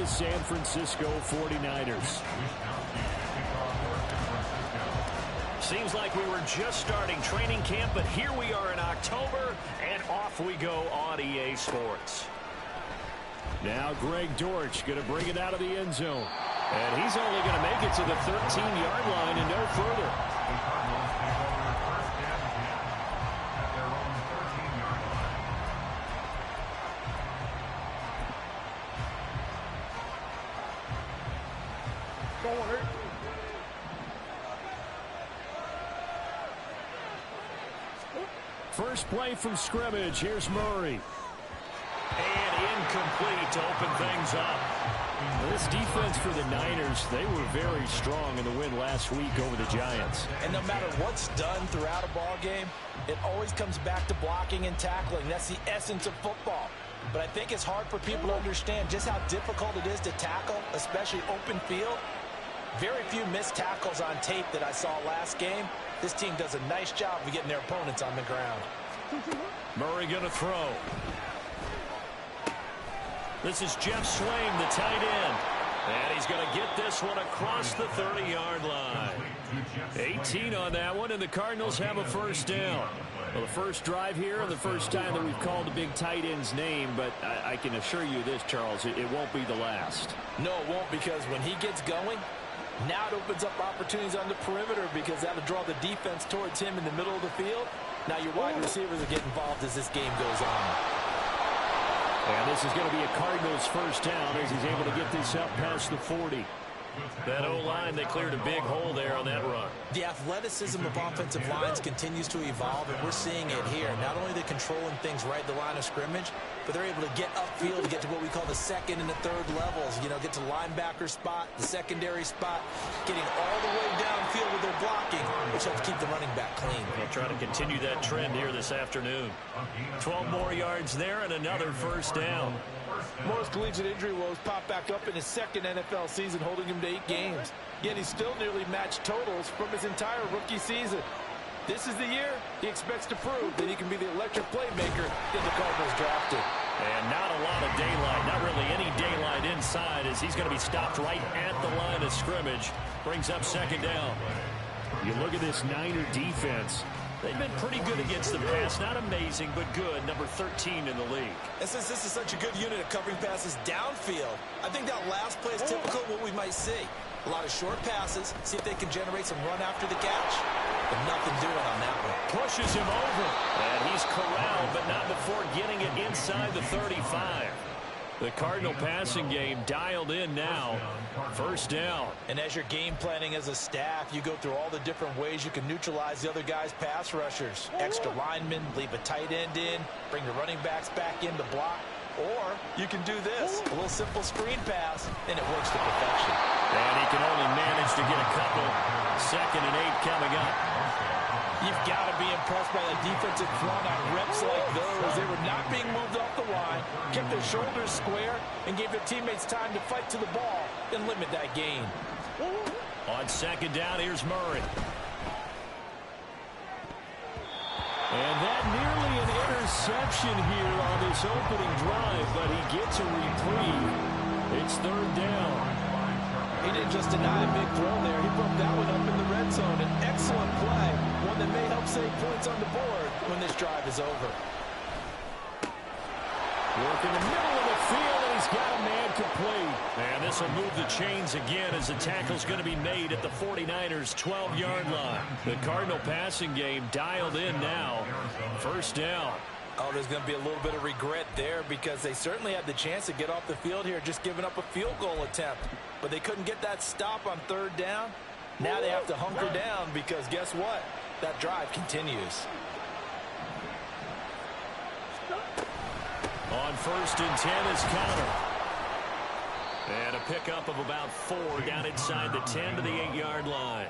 the San Francisco 49ers. Seems like we were just starting training camp, but here we are in October, and off we go on EA Sports. Now Greg Dortch going to bring it out of the end zone. And he's only going to make it to the 13-yard line and no further. First play from scrimmage. Here's Murray. And incomplete to open things up. This defense for the Niners, they were very strong in the win last week over the Giants. And no matter what's done throughout a ball game, it always comes back to blocking and tackling. That's the essence of football. But I think it's hard for people to understand just how difficult it is to tackle, especially open field. Very few missed tackles on tape that I saw last game. This team does a nice job of getting their opponents on the ground. Murray going to throw. This is Jeff Swaim, the tight end. And he's going to get this one across the 30-yard line. 18 on that one, and the Cardinals have a first down. Well, the first drive here and the first time that we've called the big tight end's name, but I can assure you this, Charles, it won't be the last. No, it won't, because when he gets going, now it opens up opportunities on the perimeter because that'll draw the defense towards him in the middle of the field. Now your wide receivers will get involved as this game goes on. And this is going to be a Cardinals first down as he's able to get this up past the 40. That O-line, they cleared a big hole there on that run. The athleticism of offensive lines continues to evolve, and we're seeing it here. Not only are they controlling things right at the line of scrimmage, but they're able to get upfield to get to what we call the second and the third levels. You know, get to linebacker spot, the secondary spot, getting all the way downfield with their blocking, which helps keep the running back clean. They'll try to continue that trend here this afternoon. 12 more yards there and another first down. Moore's collegiate injury woes pop back up in his second NFL season, holding him to 8 games. Yet he still nearly matched totals from his entire rookie season. This is the year he expects to prove that he can be the electric playmaker that the Cardinals drafted. And not a lot of daylight, not really any daylight inside, as he's going to be stopped right at the line of scrimmage. Brings up second down. You look at this Niner defense. They've been pretty good against the pass. Not amazing, but good. Number 13 in the league. And since this is such a good unit of covering passes downfield, I think that last play is typical of what we might see. A lot of short passes, see if they can generate some run after the catch. But nothing doing on that one. Pushes him over. And he's corralled, but not before getting it inside the 35. The Cardinal passing game dialed in now. First down. And as you're game planning as a staff, you go through all the different ways you can neutralize the other guy's pass rushers. Extra linemen, leave a tight end in, bring the running backs back in to block. Or you can do this, a little simple screen pass, and it works to perfection. And he can only manage to get a couple. 2nd and 8 coming up. You've got to be impressed by the defensive front on reps like those. They were not being moved off the line, kept their shoulders square, and gave their teammates time to fight to the ball and limit that gain. On second down, here's Murray. And that nearly an interception here on this opening drive, but he gets a reprieve. It's third down. He didn't just deny a big throw there. He broke that one up in the red zone. An excellent play, one that may help save points on the board when this drive is over. Work in the middle of the field, and he's got a man complete. And this will move the chains again as the tackle's going to be made at the 49ers' 12-yard line. The Cardinal passing game dialed in now. First down. Oh, there's going to be a little bit of regret there because they certainly had the chance to get off the field here, just giving up a field goal attempt. But they couldn't get that stop on third down. Now they have to hunker down because guess what? That drive continues. On 1st and 10 is Conner. And a pickup of about 4 down inside the 10 to the 8-yard line.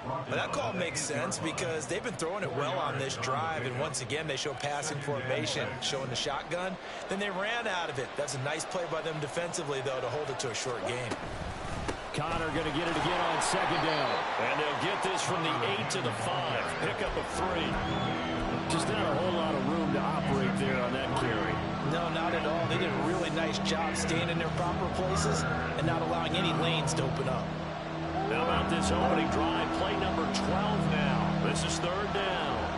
But that call makes sense because they've been throwing it well on this drive, and once again they show passing formation, showing the shotgun. Then they ran out of it. That's a nice play by them defensively, though, to hold it to a short game. Conner going to get it again on second down. And they'll get this from the 8 to the 5. Pickup of 3. Just not a whole lot of room to operate there on that carry. No, not at all. They did a really nice job staying in their proper places and not allowing any lanes to open up. How about this opening drive? Play number 12 now. This is third down.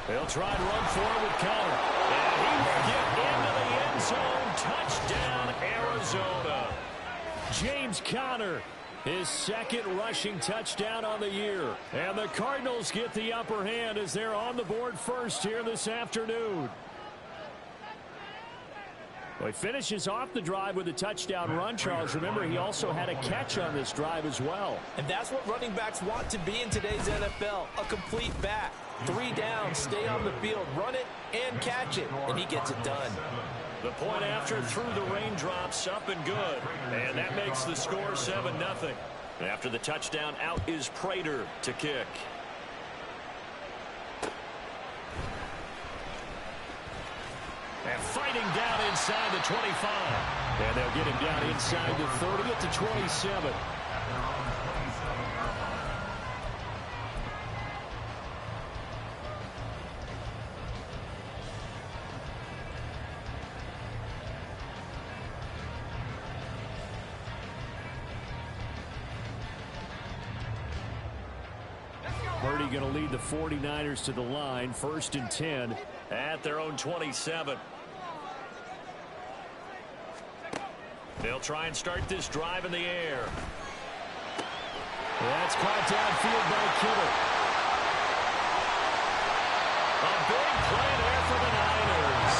They'll try to run forward with Conner. And he will get into the end zone. Touchdown, Arizona. James Conner, his second rushing touchdown on the year. And the Cardinals get the upper hand as they're on the board first here this afternoon. Well, he finishes off the drive with a touchdown run, Charles. Remember, he also had a catch on this drive as well. And that's what running backs want to be in today's NFL, a complete back. 3 down, stay on the field, run it, and catch it. And he gets it done. The point after through the raindrops, up and good. And that makes the score 7-0. After the touchdown, out is Prater to kick. And fighting down inside the 25. And they'll get him down inside the 30 at the 27. Purdy going to lead the 49ers to the line, 1st and 10. At their own 27. They'll try and start this drive in the air. That's caught downfield by Kittle. A big play there for the Niners.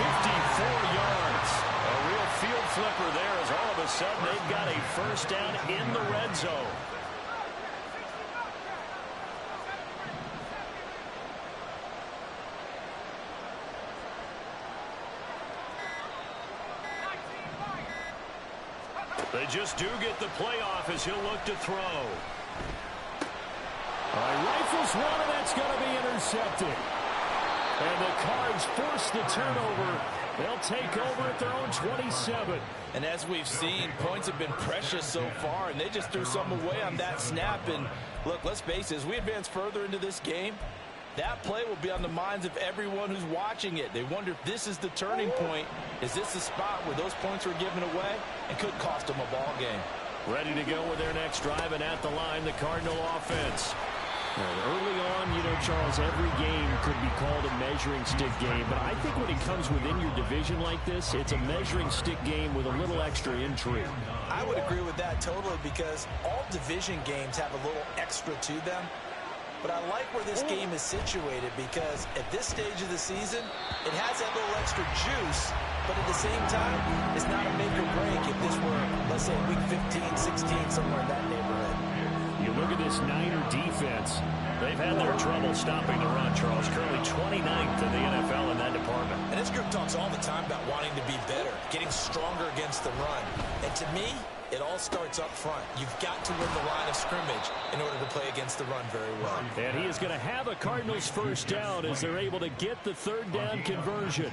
54 yards. A real field flipper there as all of a sudden they've got a first down in the red zone. They just do get the playoff as he'll look to throw. All right, rifles one, and that's going to be intercepted. And the Cards force the turnover. They'll take over at their own 27. And as we've seen, points have been precious so far, and they just threw some away on that snap. And look, let's face it, as we advance further into this game, that play will be on the minds of everyone who's watching it. They wonder if this is the turning point. Is this the spot where those points were given away and could cost them a ball game? Ready to go with their next drive, and at the line, the Cardinal offense. Early on, you know, Charles, every game could be called a measuring stick game. But I think when it comes within your division like this, it's a measuring stick game with a little extra intrigue. I would agree with that totally because all division games have a little extra to them. But I like where this game is situated because at this stage of the season, it has that little extra juice, but at the same time, it's not a make or break if this were, let's say, week 15, 16, somewhere in that neighborhood. You look at this Niner defense. They've had their trouble stopping the run, Charles. Currently 29th in the NFL in that department. And this group talks all the time about wanting to be better, getting stronger against the run. And to me, it all starts up front. You've got to win the line of scrimmage in order to play against the run very well. And he is going to have a Cardinals first down as they're able to get the third down conversion.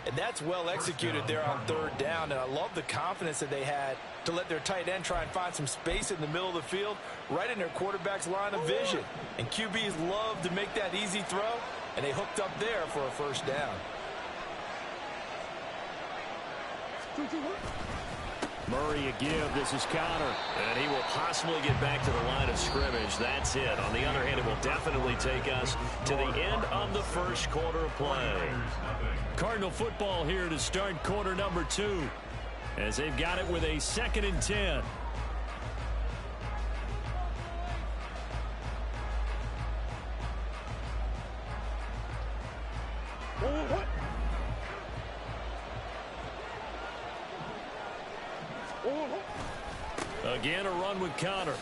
And that's well executed there on third down. And I love the confidence that they had to let their tight end try and find some space in the middle of the field, right in their quarterback's line of vision. And QBs love to make that easy throw, and they hooked up there for a first down. Murray a give. This is Conner. And he will possibly get back to the line of scrimmage. That's it. On the other hand, it will definitely take us to the end of the first quarter of play. Cardinal football here to start quarter number 2. As they've got it with a 2nd and 10. Again, a run with Conner.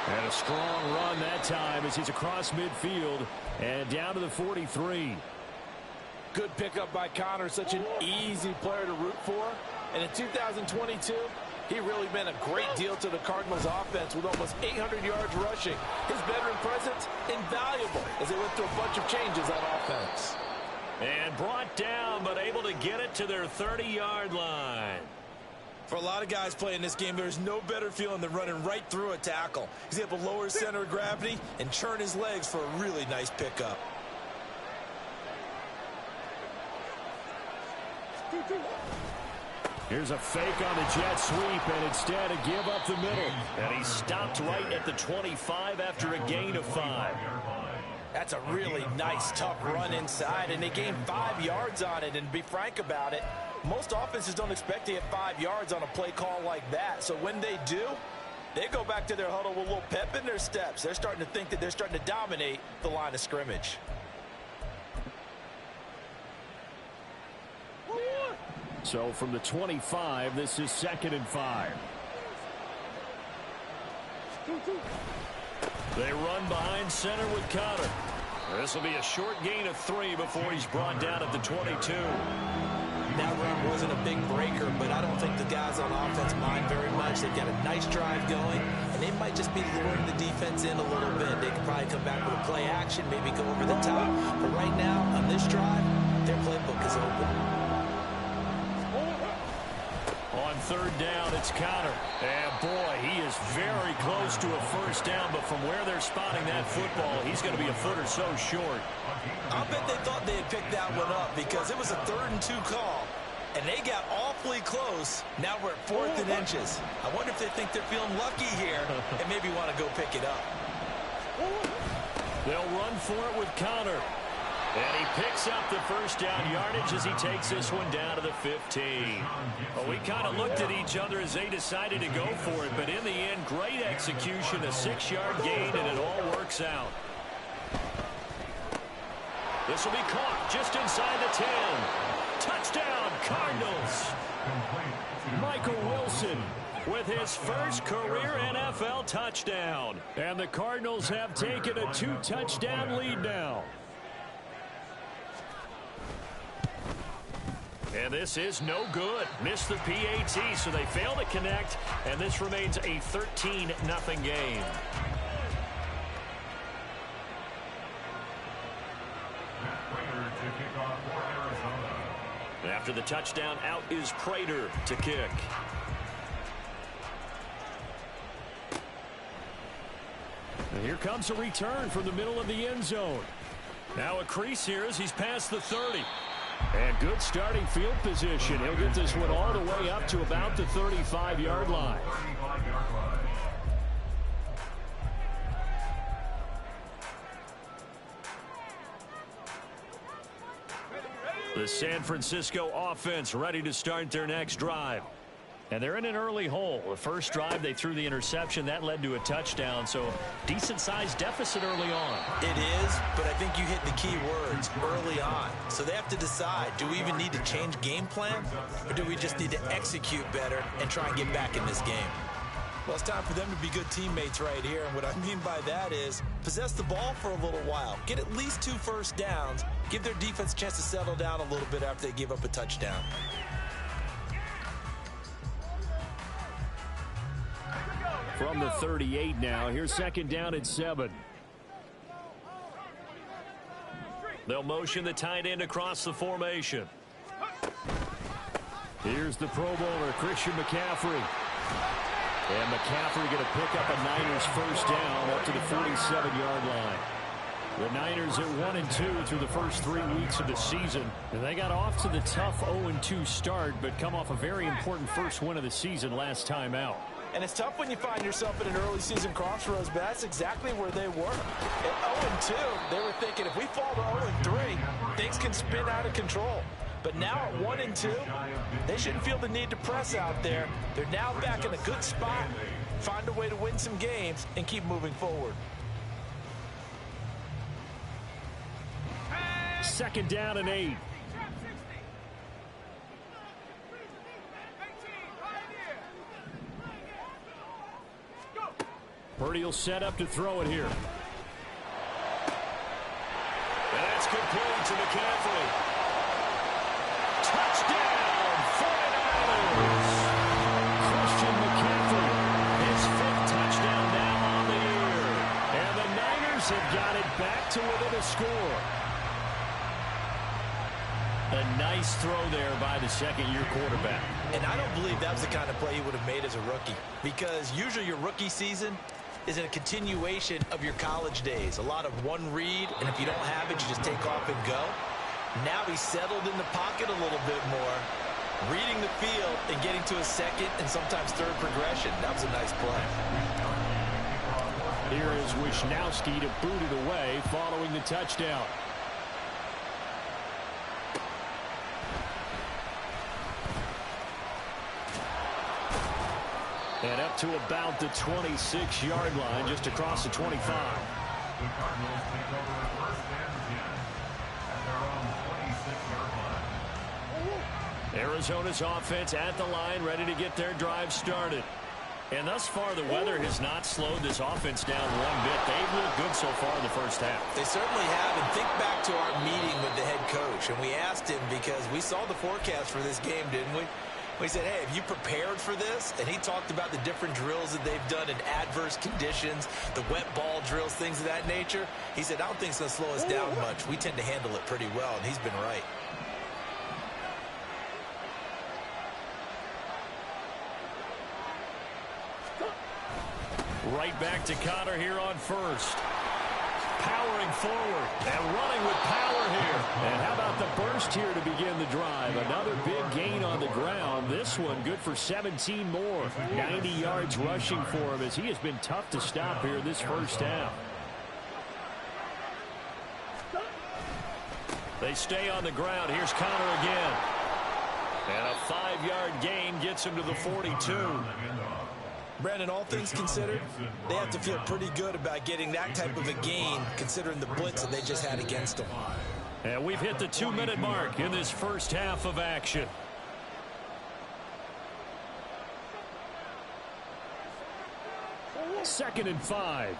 And a strong run that time as he's across midfield and down to the 43. Good pickup by Conner, such an easy player to root for. And in 2022, he really meant a great deal to the Cardinals offense with almost 800 yards rushing. His veteran presence, invaluable as they went through a bunch of changes on offense. And brought down, but able to get it to their 30-yard line. For a lot of guys playing this game, there's no better feeling than running right through a tackle. He's able to lower his center of gravity and churn his legs for a really nice pickup. Here's a fake on the jet sweep, and instead a give up the middle. And he stopped right at the 25 after a gain of 5. That's a really nice, tough run inside, and they gained 5 yards on it. And to be frank about it, most offenses don't expect to get 5 yards on a play call like that. So when they do, they go back to their huddle with a little pep in their steps. They're starting to think that they're starting to dominate the line of scrimmage. So from the 25, this is 2nd and 5. They run behind center with Conner. This will be a short gain of 3 before he's brought down at the 22. That run wasn't a big breaker, but I don't think the guys on offense mind very much. They've got a nice drive going, and they might just be luring the defense in a little bit. They could probably come back with a play action, maybe go over the top. But right now, on this drive, their playbook is open. On 3rd down, it's Conner. And boy, he is very close to a first down, but from where they're spotting that football, he's going to be a foot or so short. I bet they thought they had picked that one up because it was a 3rd and 2 call, and they got awfully close. Now we're at 4th and inches. I wonder if they think they're feeling lucky here and maybe want to go pick it up. They'll run for it with Conner. And he picks up the first down yardage as he takes this one down to the 15. Well, we kind of looked at each other as they decided to go for it, but in the end, great execution, a 6-yard gain, and it all works out. This will be caught just inside the 10. Touchdown, Cardinals. Michael Wilson with his first career NFL touchdown. And the Cardinals have taken a 2-touchdown lead now. And this is no good. Missed the PAT, so they fail to connect, and this remains a 13-0 game. After the touchdown, out is Prater to kick. And here comes a return from the middle of the end zone. Now a crease here as he's past the 30. And good starting field position. He'll get this one all the way up to about the 35-yard line. The San Francisco offense ready to start their next drive. And they're in an early hole. The first drive, they threw the interception. That led to a touchdown, so decent-sized deficit early on. It is, but I think you hit the key words, early on. So they have to decide, do we even need to change game plan, or do we just need to execute better and try and get back in this game? Well, it's time for them to be good teammates right here, and what I mean by that is possess the ball for a little while, get at least 2 first downs, give their defense a chance to settle down a little bit after they give up a touchdown. From the 38 now, here's 2nd down and 7. They'll motion the tight end across the formation. Here's the Pro Bowler, Christian McCaffrey. And McCaffrey going to pick up a Niners first down up to the 47-yard line. The Niners at 1-2 through the first 3 weeks of the season. And they got off to the tough 0-2 start, but come off a very important first win of the season last time out. And it's tough when you find yourself in an early season crossroads, but that's exactly where they were. At 0-2, they were thinking if we fall to 0-3, things can spin out of control. But now at 1-2, they shouldn't feel the need to press out there. They're now back in a good spot, find a way to win some games, and keep moving forward. 2nd down and 8. Purdy will set up to throw it here. And that's complete to McCaffrey. Touchdown, 49ers. Christian McCaffrey, His 5th touchdown now on the year. and the Niners have got it back to within a score. A nice throw there by the second-year quarterback. And I don't believe that was the kind of play he would have made as a rookie, because usually your rookie season is a continuation of your college days. A lot of one read, and if you don't have it, you just take off and go. Now he's settled in the pocket a little bit more, reading the field and getting to a second and sometimes third progression. That was a nice play. Here is Wisnowski to boot it away following the touchdown. And up to about the 26-yard line, just across the 25. The Cardinals take over first and 10 at their own 26-yard line. Arizona's offense at the line, ready to get their drive started. And thus far, the weather has not slowed this offense down one bit. They've looked good so far in the first half. They certainly have. And think back to our meeting with the head coach. And we asked him, because we saw the forecast for this game, didn't we? We said, hey, have you prepared for this? And he talked about the different drills that they've done in adverse conditions, the wet ball drills, things of that nature. He said, I don't think it's going to slow us down much. We tend to handle it pretty well, and he's been right. Right back to Connor here on first. Powering forward and running with power here. And how about the burst here to begin the drive? Another big gain on the ground. This one good for 17 more. 90 yards rushing for him, as he has been tough to stop here this first half. They stay on the ground. Here's Connor again. And a 5-yard gain gets him to the 42. Brandon, all things considered, they have to feel pretty good about getting that type of a gain, considering the blitz that they just had against them. And we've hit the 2-minute mark in this first half of action. Second and 5.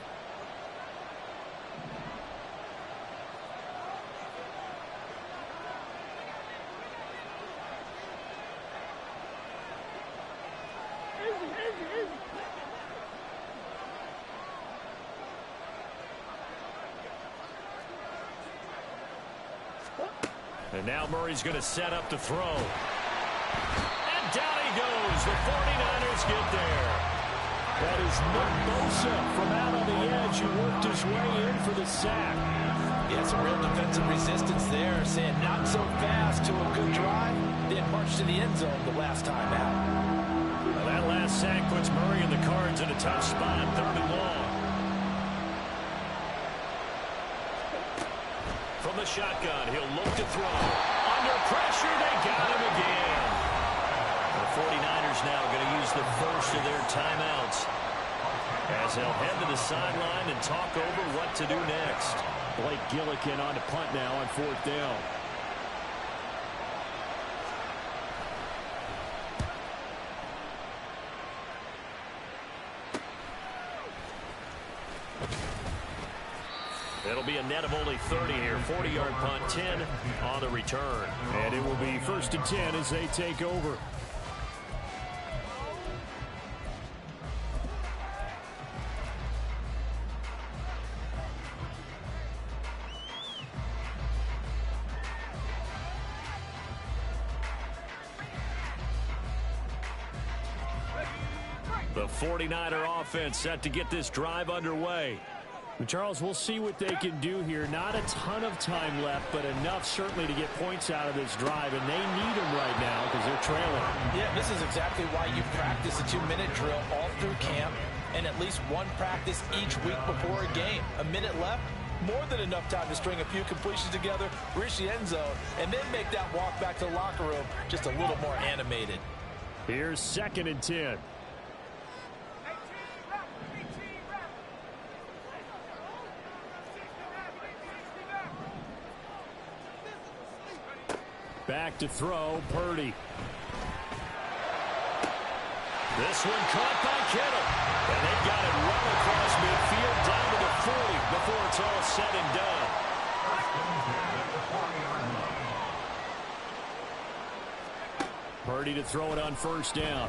And now Murray's going to set up to throw. And down he goes. The 49ers get there. That is Nick Bosa from out on the edge, who worked his way in for the sack. Yeah, some real defensive resistance there, saying not so fast to a good drive, then march to the end zone the last time out. Well, that last sack puts Murray and the Cards in a tough spot, 3rd and long. From the shotgun, he'll look to throw. Under pressure, they got him again. The 49ers now going to use the first of their timeouts, as they'll head to the sideline and talk over what to do next. Blake Gillikin on to punt now on 4th down. It'll be a net of only 30 here. 40-yard punt, 10 on the return. And it will be 1st and 10 as they take over. The 49er offense set to get this drive underway. And Charles, we'll see what they can do here. Not a ton of time left, but enough certainly to get points out of this drive, and they need them right now because they're trailing. Yeah, this is exactly why you practice a 2-minute drill all through camp, and at least one practice each week before a game. A minute left, more than enough time to string a few completions together, reach the end zone, and then make that walk back to the locker room just a little more animated. Here's 2nd and 10. Back to throw, Purdy. This one caught by Kittle. And they've got it well across midfield down to the 40 before it's all said and done. Purdy to throw it on 1st down.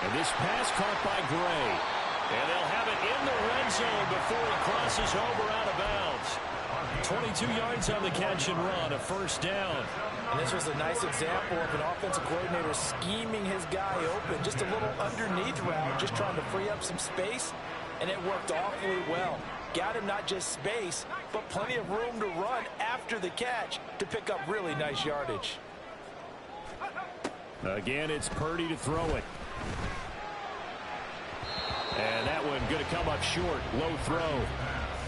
And this pass caught by Gray. And they'll have it in the red zone before he crosses over out of bounds. 22 yards on the catch and run, a first down. And this was a nice example of an offensive coordinator scheming his guy open. Just a little underneath route, just trying to free up some space, and it worked awfully well. Got him not just space, but plenty of room to run after the catch to pick up really nice yardage. Again, it's Purdy to throw it. And that one going to come up short. Low throw.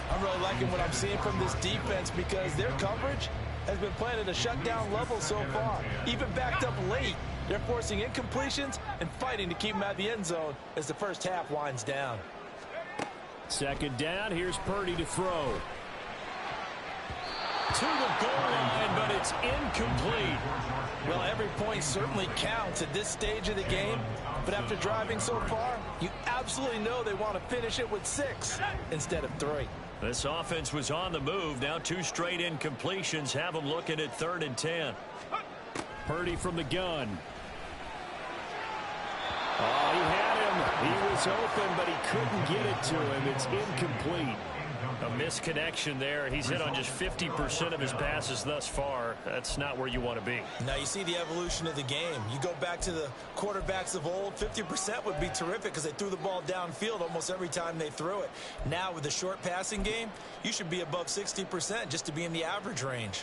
I'm really liking what I'm seeing from this defense because their coverage has been playing at a shutdown level so far. Even backed up late, they're forcing incompletions and fighting to keep them out of the end zone as the first half winds down. Second down, here's Purdy to throw. To the goal line, but it's incomplete. Well, every point certainly counts at this stage of the game, but after driving so far, you absolutely know they want to finish it with 6 instead of 3. This offense was on the move. Now 2 straight incompletions have them looking at 3rd and 10. Purdy from the gun. Oh, he had him. He was open, but he couldn't get it to him. It's incomplete. A misconnection there. He's hit on just 50% of his passes thus far. That's not where you want to be. Now you see the evolution of the game. You go back to the quarterbacks of old, 50% would be terrific because they threw the ball downfield almost every time they threw it. Now with the short passing game, you should be above 60% just to be in the average range.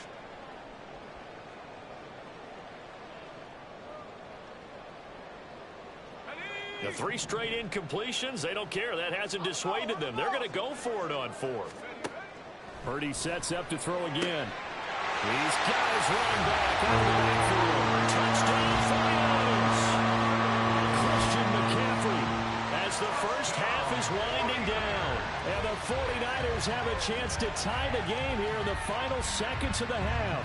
The 3 straight incompletions, they don't care. That hasn't dissuaded them. They're going to go for it on 4th. Purdy sets up to throw again. He's got his running back out of the backfield. Touchdown, 49ers. Christian McCaffrey. As the first half is winding down. And the 49ers have a chance to tie the game here in the final seconds of the half.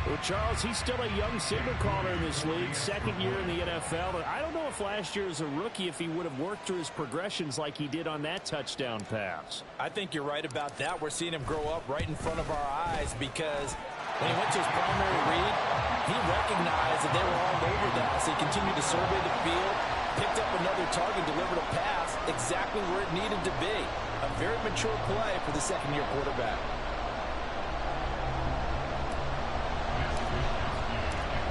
Well, Charles, he's still a young signal caller in this league, 2nd year in the NFL. But I don't know if last year as a rookie, if he would have worked through his progressions like he did on that touchdown pass. I think you're right about that. We're seeing him grow up right in front of our eyes because when he went to his primary read, he recognized that they were all over that. So he continued to survey the field, picked up another target, delivered a pass exactly where it needed to be. A very mature play for the second-year quarterback.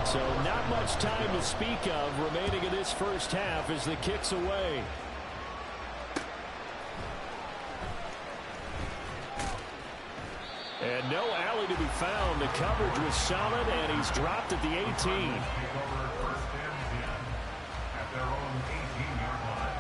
So not much time to speak of remaining in this first half as the kick's away. And no alley to be found. The coverage was solid, and he's dropped at the 18. Take over first and 10 at their own 18-yard line.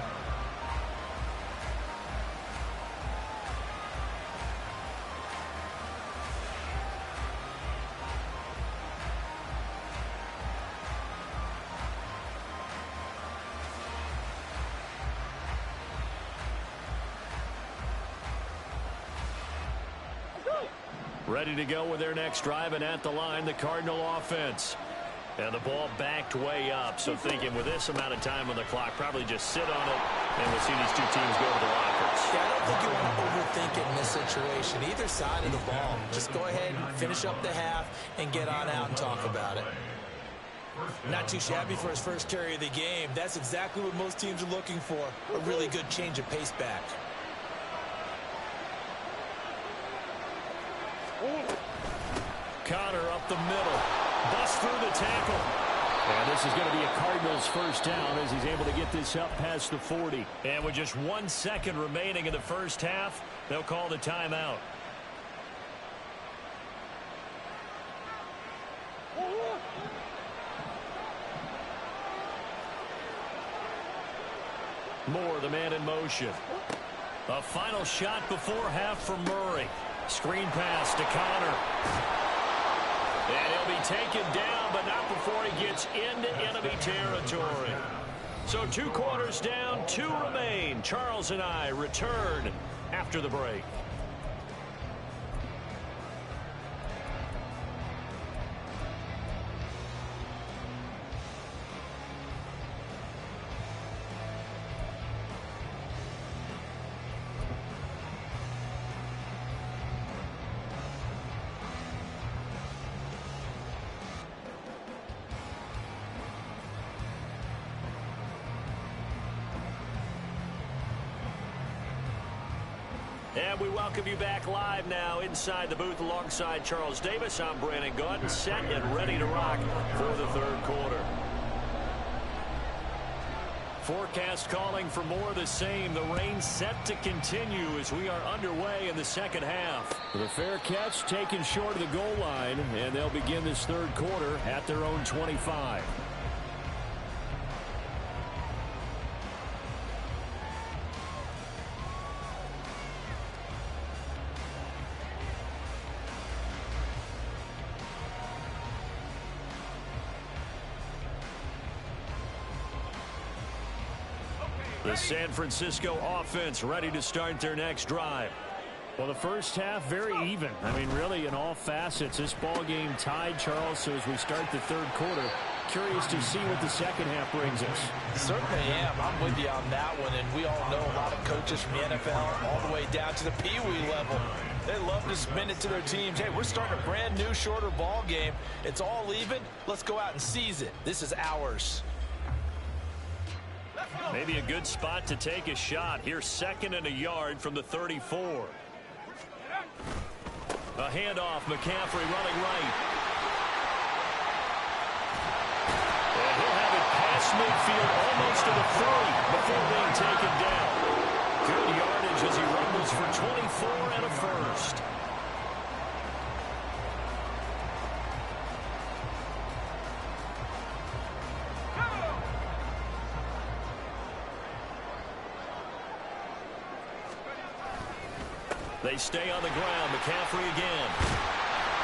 Ready to go with their next drive, and at the line, the Cardinal offense. And the ball backed way up, so thinking with this amount of time on the clock, probably just sit on it, and we'll see these two teams go to the lockers. Yeah, I don't think you want to overthink it in this situation, either side of the ball. Just go ahead and finish up the half and get on out and talk about it. Not too shabby for his first carry of the game. That's exactly what most teams are looking for, a really good change of pace back. Connor up the middle. Busts through the tackle. And this is going to be a Cardinals first down as he's able to get this up past the 40. And with just 1 second remaining in the first half, they'll call the timeout. Moore, the man in motion. A final shot before half from Murray. Screen pass to Connor. And he'll be taken down, but not before he gets into enemy territory. So 2 quarters down, 2 remain. Charles and I return after the break. And we welcome you back live now inside the booth alongside Charles Davis. I'm Brandon Gaudin, set and ready to rock for the third quarter. Forecast calling for more of the same. The rain set to continue as we are underway in the second half. The fair catch taken short of the goal line, and they'll begin this third quarter at their own 25. The San Francisco offense ready to start their next drive. Well, the first half very even. I mean, really, in all facets, this ball game tied, Charles. So as we start the third quarter, curious to see what the second half brings us. Certainly am. I'm with you on that one. And we all know a lot of coaches from the NFL all the way down to the Pee-wee level. They love to spin it to their teams. Hey, we're starting a brand new, shorter ball game. It's all even. Let's go out and seize it. This is ours. Maybe a good spot to take a shot. Here's 2nd and a yard from the 34. A handoff, McCaffrey running right. And he'll have it past midfield almost to the 30 before being taken down. Good yardage as he rumbles for 24 and a first. They stay on the ground. McCaffrey again.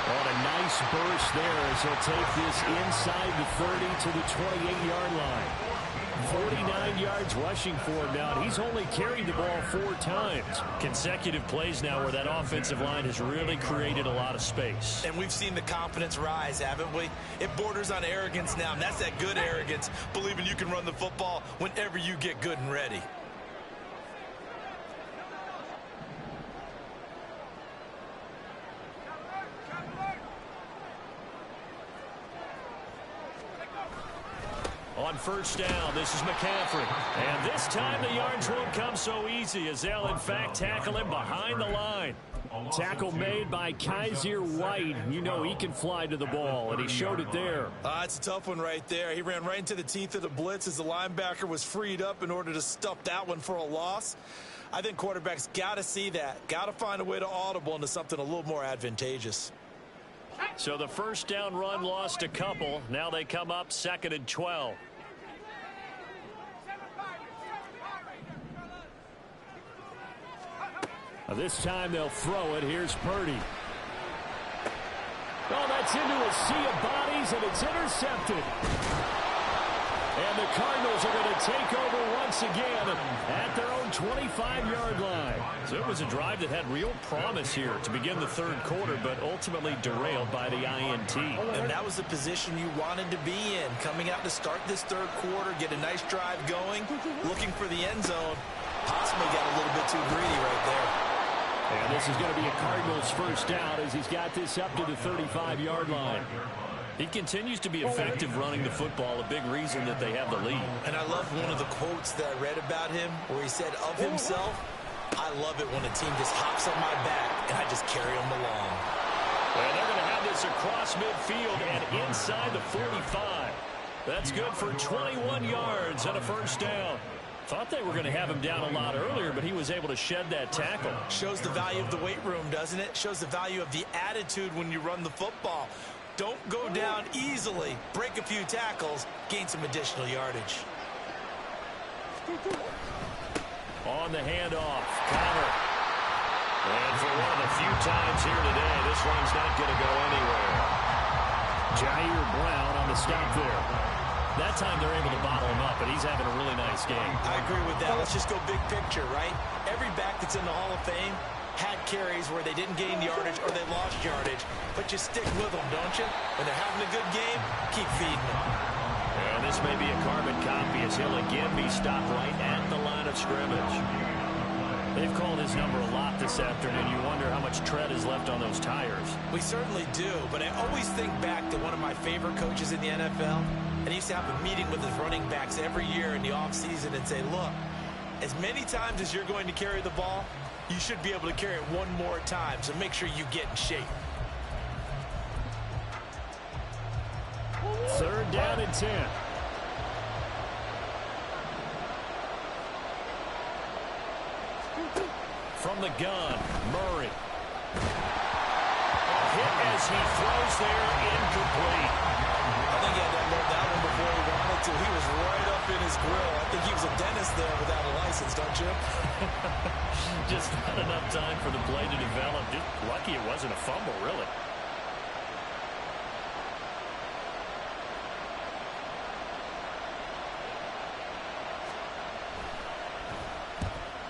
On a nice burst there as he'll take this inside the 30 to the 28-yard line. 49 yards rushing for him now. He's only carried the ball 4 times. Consecutive plays now where that offensive line has really created a lot of space. And we've seen the confidence rise, haven't we? It borders on arrogance now, and that's that good arrogance, believing you can run the football whenever you get good and ready. On first down, this is McCaffrey. And this time the yards won't come so easy as they'll, in fact, tackle him behind the line. Tackle made by Kaiser White. You know he can fly to the ball, and he showed it there. It's a tough one right there. He ran right into the teeth of the blitz as the linebacker was freed up in order to stuff that one for a loss. I think quarterbacks got to see that. Got to find a way to audible into something a little more advantageous. So the first down run lost a couple. Now they come up 2nd and 12. This time they'll throw it. Here's Purdy. Oh, that's into a sea of bodies, and it's intercepted. And the Cardinals are going to take over once again at their own 25-yard line. So it was a drive that had real promise here to begin the third quarter, but ultimately derailed by the INT. And that was the position you wanted to be in. Coming out to start this third quarter, get a nice drive going, looking for the end zone. Possibly got a little bit too greedy right there. And this is going to be a Cardinals first down as he's got this up to the 35-yard line. He continues to be effective running the football, a big reason that they have the lead. And I love one of the quotes that I read about him where he said of himself, I love it when a team just hops on my back and I just carry them along. And they're going to have this across midfield and inside the 45. That's good for 21 yards and a first down. Thought they were going to have him down a lot earlier, but he was able to shed that tackle. Shows the value of the weight room, doesn't it? Shows the value of the attitude when you run the football. Don't go down easily. Break a few tackles. Gain some additional yardage. On the handoff, Connor. And for one of the few times here today, this one's not going to go anywhere. Jair Brown on the stop there. That time they're able to bottle him up, but he's having a really nice game. I agree with that. Let's just go big picture, right? Every back that's in the Hall of Fame had carries where they didn't gain yardage or they lost yardage. But you stick with them, don't you? When they're having a good game, keep feeding them. And this may be a carbon copy as he'll again be stopped right at the line of scrimmage. They've called his number a lot this afternoon. You wonder how much tread is left on those tires. We certainly do, but I always think back to one of my favorite coaches in the NFL. And he used to have a meeting with his running backs every year in the offseason and say, look, As many times as you're going to carry the ball, you should be able to carry it one more time, so make sure you get in shape. 3rd down and 10. From the gun, Murray. A hit as he throws there, incomplete. I think he had to unload that one before he wanted to. He was right up in his grill. I think he was a dentist there without a license, don't you? Just not enough time for the play to develop. Just lucky it wasn't a fumble, really.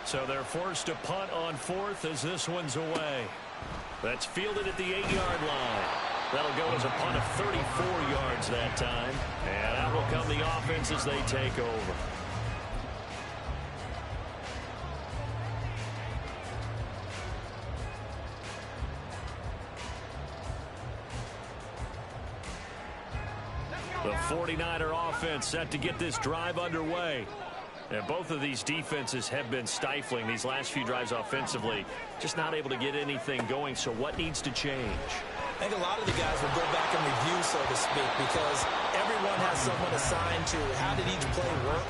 So they're forced to punt on 4th as this one's away. That's fielded at the 8-yard line. That'll go as a punt of 34 yards that time. And out will come the offense as they take over. The 49er offense set to get this drive underway. And both of these defenses have been stifling these last few drives offensively. Just not able to get anything going. So what needs to change? I think a lot of the guys will go back and review, so to speak, because everyone has someone assigned to how did each play work.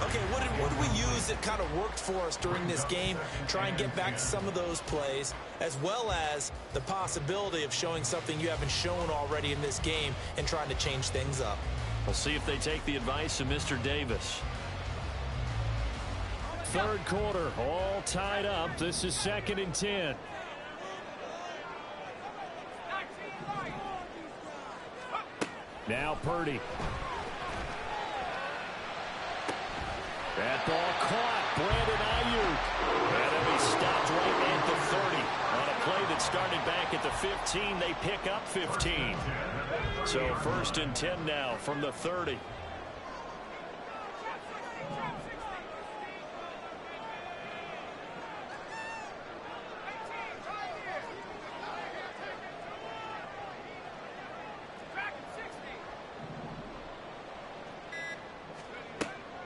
Okay, what did we use that kind of worked for us during this game? Try and get back to some of those plays, as well as the possibility of showing something you haven't shown already in this game and trying to change things up. We'll see if they take the advice of Mr. Davis. 3rd quarter, all tied up. This is 2nd and 10. Now Purdy. That ball caught. Brandon Ayuk. And it'll be stopped right at the 30. On a play that started back at the 15, they pick up 15. So 1st and 10 now from the 30.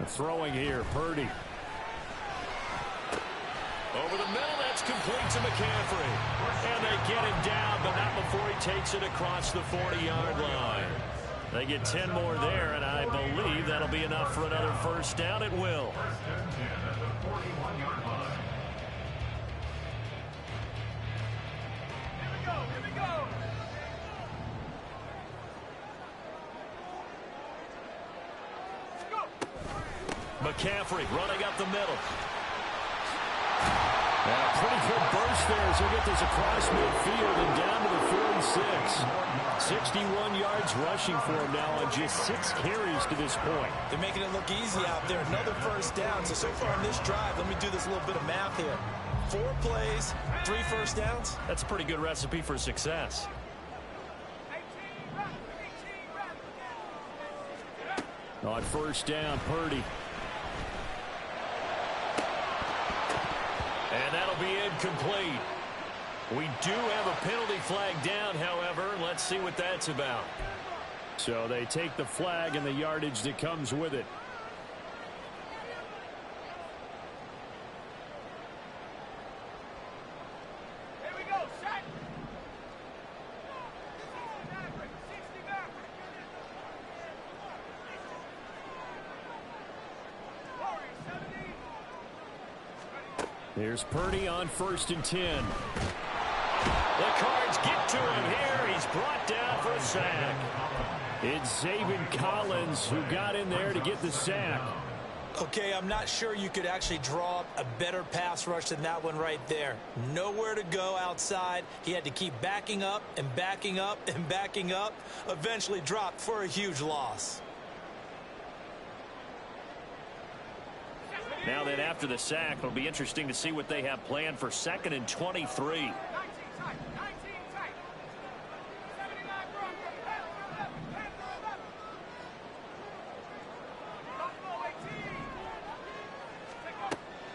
Throwing here, Purdy. Over the middle, that's complete to McCaffrey. And they get him down, but not before he takes it across the 40-yard line. They get 10 more there, and I believe that'll be enough for another 1st down. It will. McCaffrey running up the middle. Yeah, pretty good burst there as he'll get this across midfield and down to the 46. 61 yards rushing for him now on just 6 carries to this point. They're making it look easy out there. Another 1st down. So far in this drive, let me do this little bit of math here. 4 plays, 3 1st downs. That's a pretty good recipe for success. On 1st down, Purdy. And that'll be incomplete. We do have a penalty flag down, however. Let's see what that's about. So they take the flag and the yardage that comes with it. Here we go, set. Here's Purdy on 1st and 10. The Cards get to him here. He's brought down for a sack. It's Zaven Collins who got in there to get the sack. Okay, I'm not sure you could actually draw up a better pass rush than that one right there. Nowhere to go outside. He had to keep backing up and backing up and backing up. Eventually dropped for a huge loss. Now then, after the sack, it'll be interesting to see what they have planned for 2nd and 23.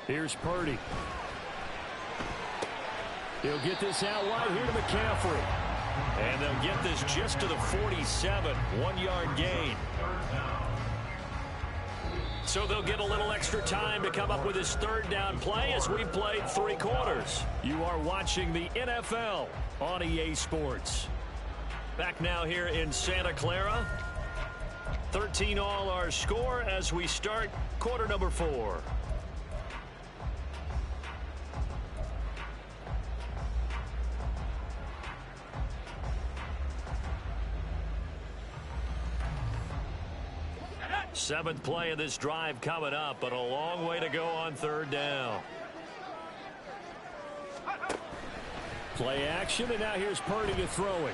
Here's Purdy. He'll get this out wide here to McCaffrey. And they'll get this just to the 47. 1-yard gain. So they'll get a little extra time to come up with his third down play as we've played 3 quarters. You are watching the NFL on EA Sports. Back now here in Santa Clara. 13 all our score as we start quarter number 4. Seventh play of this drive coming up, but a long way to go on third down. Play action, and now here's Purdy to throw it.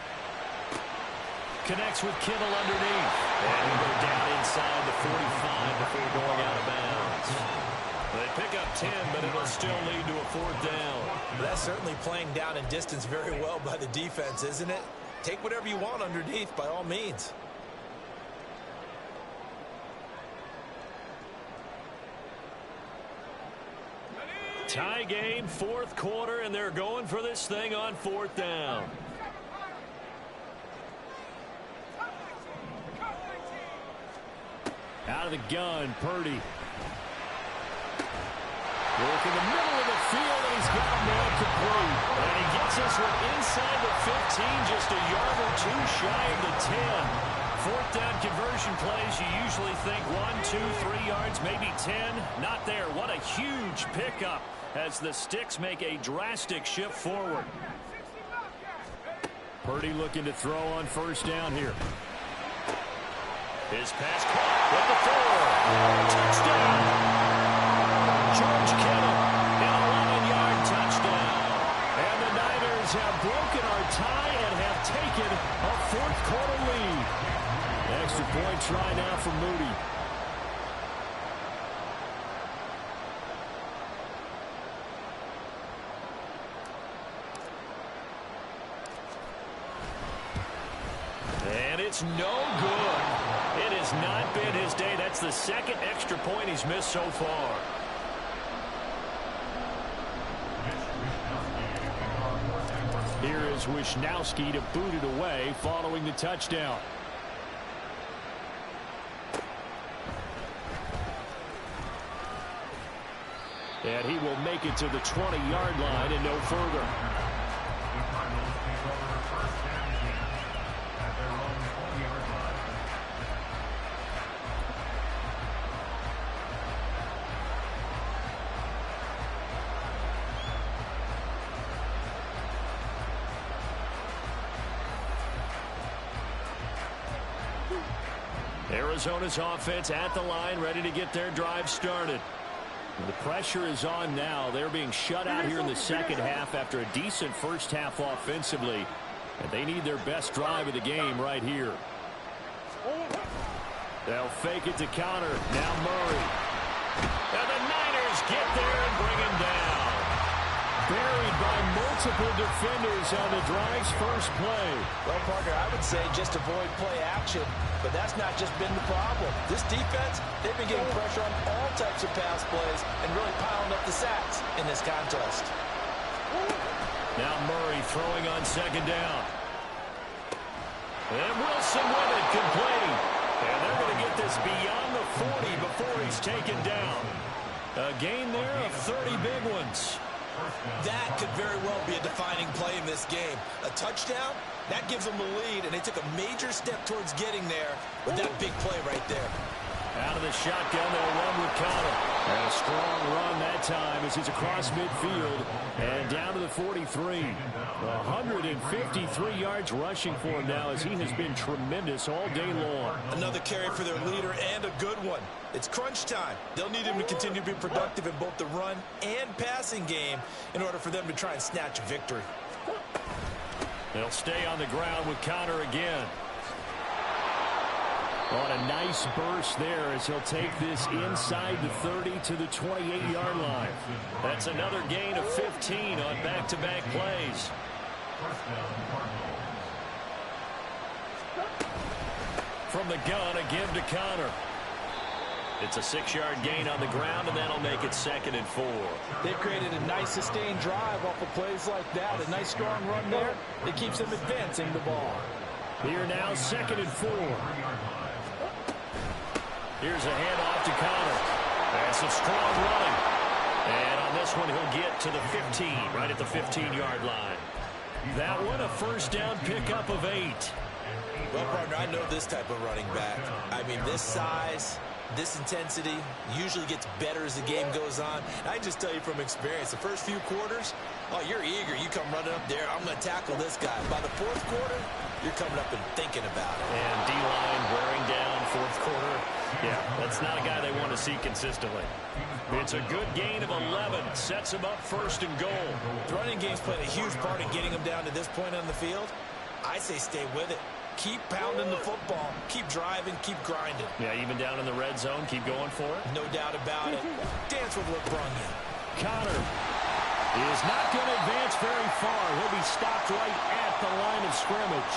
Connects with Kittle underneath. And he'll go down inside the 45 before going out of bounds. They pick up 10, but it'll still lead to a 4th down. That's certainly playing down in distance very well by the defense, isn't it? Take whatever you want underneath by all means. Tie game, 4th quarter, and they're going for this thing on 4th down. Out of the gun, Purdy. Work in the middle of the field, and he's got him there complete. And he gets this one inside the 15, just a yard or 2 shy of the 10. 4th down conversion plays, you usually think 1, 2, 3 yards, maybe 10. Not there. What a huge pickup as the Sticks make a drastic shift forward. Purdy looking to throw on 1st down here. His pass caught with the 4. Touchdown. George Kittle, an 11-yard touchdown. And the Niners have broken our tie and have taken a 4th quarter lead. Extra point try now for Moody. And it's no good. It has not been his day. That's the 2nd extra point he's missed so far. Here is Wisnowski to boot it away following the touchdown. And he will make it to the 20-yard line and no further. Arizona's offense at the line, ready to get their drive started. The pressure is on now. They're being shut out here in the second half after a decent first half offensively. And they need their best drive of the game right here. They'll fake it to counter. Now Murray. And the Niners get there and bring him down. Buried by multiple defenders on the drive's first play. Well, Parker, I would say just avoid play action, but that's not just been the problem. This defense, they've been getting pressure on all types of pass plays and really piling up the sacks in this contest. Now Murray throwing on 2nd down. And Wilson with it, complete. And they're going to get this beyond the 40 before he's taken down. A gain there of 30 big ones. That could very well be a defining play in this game. A touchdown, that gives them the lead, and they took a major step towards getting there with that big play right there. Out of the shotgun, they'll run with Connor. And a strong run that time as he's across midfield and down to the 43. 153 yards rushing for him now as he has been tremendous all day long. Another carry for their leader and a good one. It's crunch time. They'll need him to continue to be productive in both the run and passing game in order for them to try and snatch a victory. They'll stay on the ground with Connor again. On a nice burst there as he'll take this inside the 30 to the 28-yard line. That's another gain of 15 on back-to-back plays. From the gun, a give to Connor. It's a 6-yard gain on the ground, and that'll make it 2nd and 4. They've created a nice sustained drive off of plays like that. A nice strong run there. It keeps them advancing the ball. Here now, 2nd and 4. Here's a handoff to Connor. That's a strong running. And on this one, he'll get to the 15, right at the 15-yard line. That one, a first down pickup of 8. Well, partner, I know this type of running back. I mean, this size, this intensity usually gets better as the game goes on. I just tell you from experience, the first few quarters, oh, you're eager. You come running up there, I'm going to tackle this guy. By the fourth quarter, you're coming up and thinking about it. And D-line wearing down fourth quarter. Yeah, that's not a guy they want to see consistently. It's a good gain of 11. Sets him up first and goal. The running game's played a huge part in getting him down to this point on the field. I say stay with it. Keep pounding the football. Keep driving. Keep grinding. Yeah, even down in the red zone, keep going for it. No doubt about it. Dance with what brung you. Connor is not going to advance very far. He'll be stopped right at the line of scrimmage.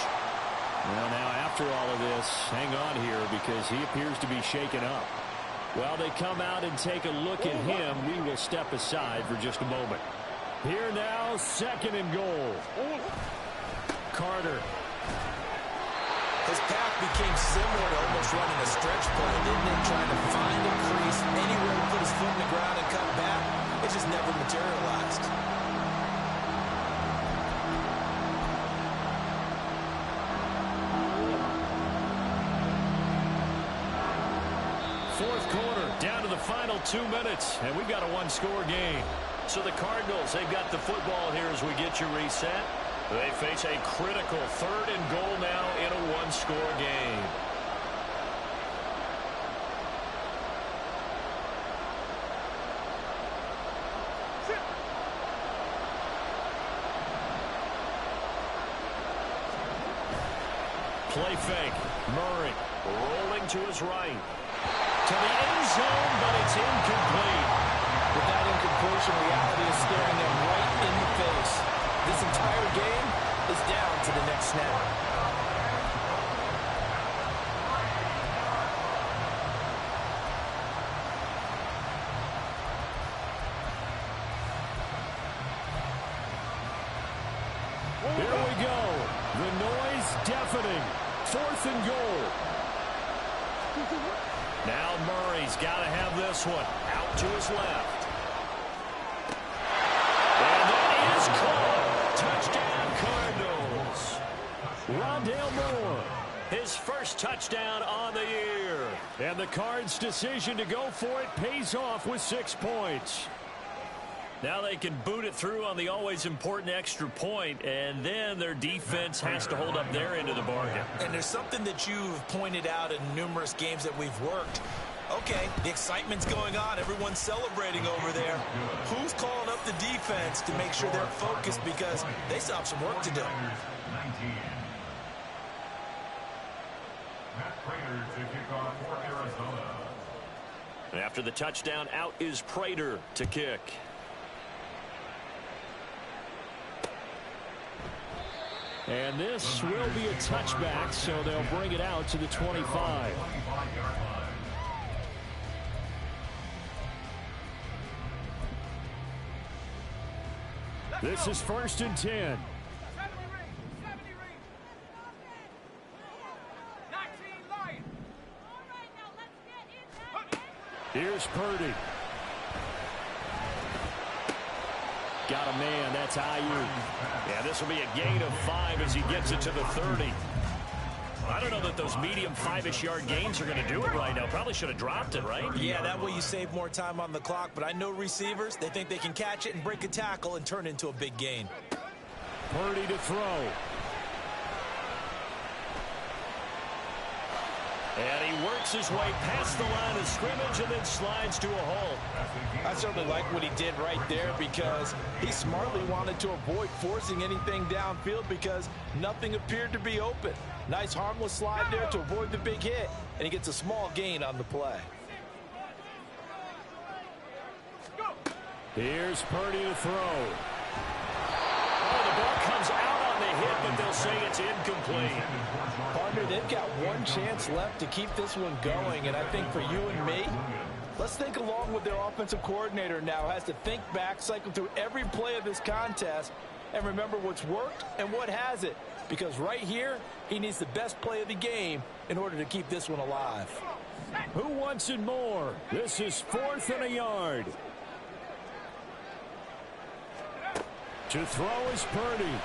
Well, now after all of this, hang on here because he appears to be shaken up. While they come out and take a look at him, we will step aside for just a moment. Here now, second and goal. Carter. His path became similar to almost running a stretch play, didn't it? Trying to find a crease, anywhere to put his foot in the ground and cut back. It just never materialized. Fourth quarter, down to the final 2 minutes, and we've got a one-score game. So the Cardinals, they've got the football here as we get you reset. They face a critical third and goal now in a one-score game. Play fake. Murray rolling to his right. To the end zone, but it's incomplete. With that incompletion, reality is staring them right in the face. This entire game is down to the next snap. Here we go. The noise deafening. Fourth and goal. Now Murray's got to have this one out to his left. And that is caught. Touchdown, Cardinals. Rondale Moore. His first touchdown on the year. And the Cards' decision to go for it pays off with 6 points. Now they can boot it through on the always important extra point, and then their defense has to hold up their end of the bargain. And there's something that you've pointed out in numerous games that we've worked. Okay, the excitement's going on. Everyone's celebrating over there. Who's calling up the defense to make sure they're focused because they still have some work to do? Matt Prater to kick off for Arizona. And after the touchdown, out is Prater to kick. And this will be a touchback, so they'll bring it out to the 25. This is first and 10. Here's Purdy. Got a man. That's Ayuk. Yeah, this will be a gain of 5 as he gets it to the 30. I don't know that those medium 5-ish yard gains are going to do it right now. Probably should have dropped it, right? Yeah, that way you save more time on the clock. But I know receivers, they think they can catch it and break a tackle and turn it into a big gain. Purdy to throw. And he works his way past the line of scrimmage and then slides to a halt. I certainly like what he did right there because he smartly wanted to avoid forcing anything downfield because nothing appeared to be open. Nice harmless slide there to avoid the big hit, and he gets a small gain on the play. Here's Purdy to throw. Oh, the ball comes out on the hit, but they'll say it's incomplete. Partner, they've got one chance left to keep this one going, and I think for you and me, let's think along with their offensive coordinator now. Has to think back, cycle through every play of this contest, and remember what's worked and what hasn't. Because right here, he needs the best play of the game in order to keep this one alive. Who wants it more? This is 4th and a yard. To throw is Purdy.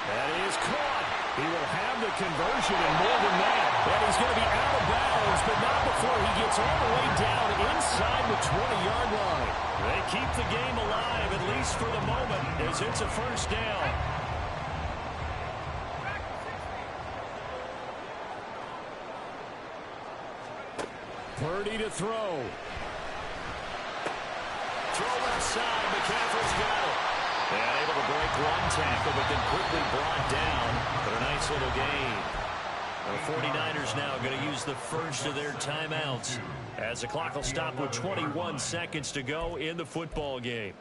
That is caught. He will have the conversion and more than that. And he's going to be out of bounds, but not before he gets all the way down inside the 20-yard line. They keep the game alive, at least for the moment, as it's a first down. Purdy to throw. Throw left side. McCaffrey's got it. And able to break one tackle, but then quickly brought down. But a nice little gain. The 49ers now going to use the first of their timeouts as the clock will stop with 21 seconds to go in the football game.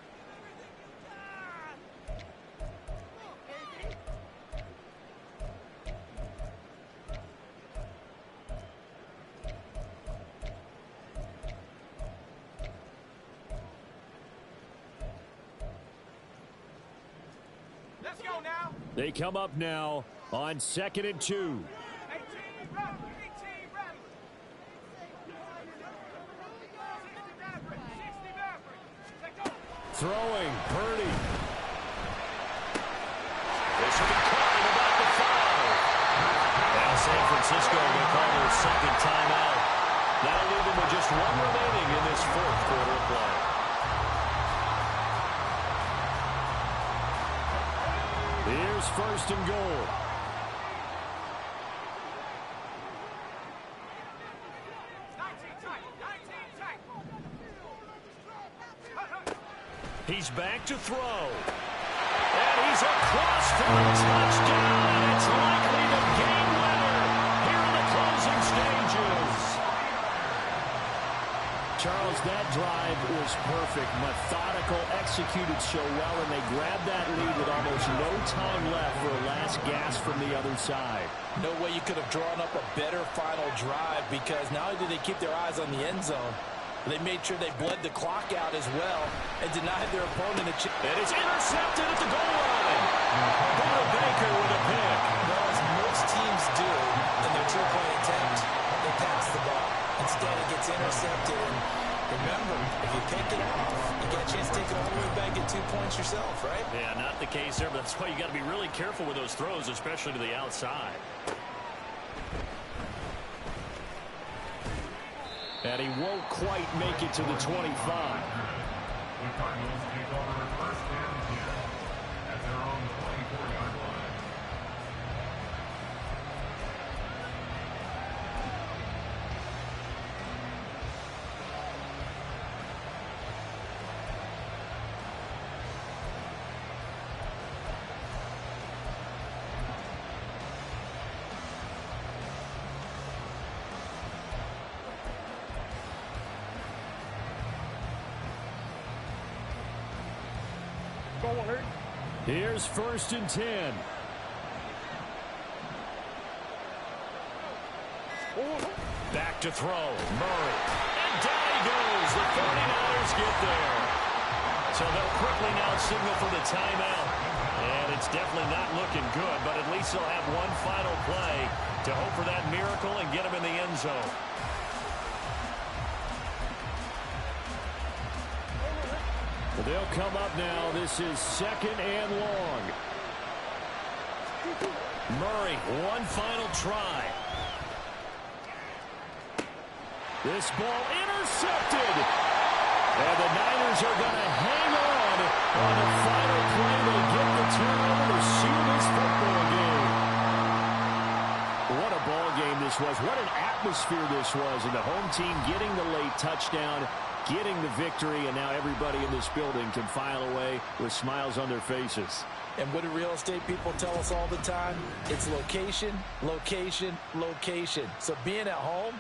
They come up now on 2nd and 2. Throwing, Purdy. This will be caught at about the 5. Now San Francisco will call their second timeout. That'll leave them with just one remaining in this 4th quarter of play. Here's 1st and goal. He's back to throw. And he's across for a touchdown. It's likely the game winner here in the closing stages. Charles, that drive was perfect. Methodical, executed so well, and they grabbed that lead with almost no time left for a last gasp from the other side. No way you could have drawn up a better final drive, because not only did they keep their eyes on the end zone, they made sure they bled the clock out as well and denied their opponent a chance. And it's intercepted at the goal line. Buda Baker with a pick. Well, as most teams do in their two-point attempt, they pass the ball. Instead, it gets intercepted. And remember, if you pick it off, you get a chance to take it all the way back, get 2 points yourself, right? Yeah, not the case there, but that's why you got to be really careful with those throws, especially to the outside. And he won't quite make it to the 25. The Cardinals take over 1st and 10 at their own 24-yard line. Here's 1st and 10. Back to throw. Murray. And down he goes. The 49ers get there. So they'll quickly now signal for the timeout. And it's definitely not looking good, but at least they'll have one final play to hope for that miracle and get them in the end zone. Well, they'll come up now. This is 2nd and long. Murray, one final try. This ball intercepted. And the Niners are going to hang on the final play. They get the turnover to seal this football game. What a ball game this was. What an atmosphere this was. And the home team getting the late touchdown, getting the victory, and now everybody in this building can file away with smiles on their faces. And what do real estate people tell us all the time? It's location, location, location. So being at home,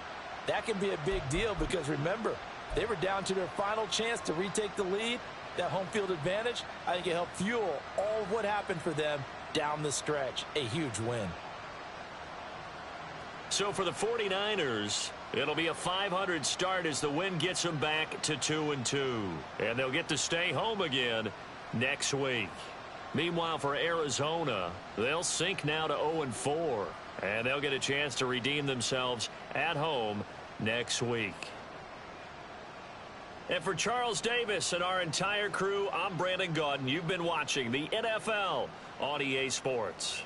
that can be a big deal, because remember, they were down to their final chance to retake the lead. That home field advantage, I think it helped fuel all of what happened for them down the stretch. A huge win. So for the 49ers, it'll be a 500 start as the win gets them back to 2-2. And they'll get to stay home again next week. Meanwhile, for Arizona, they'll sink now to 0-4. And they'll get a chance to redeem themselves at home next week. And for Charles Davis and our entire crew, I'm Brandon Gaudin. You've been watching the NFL on EA Sports.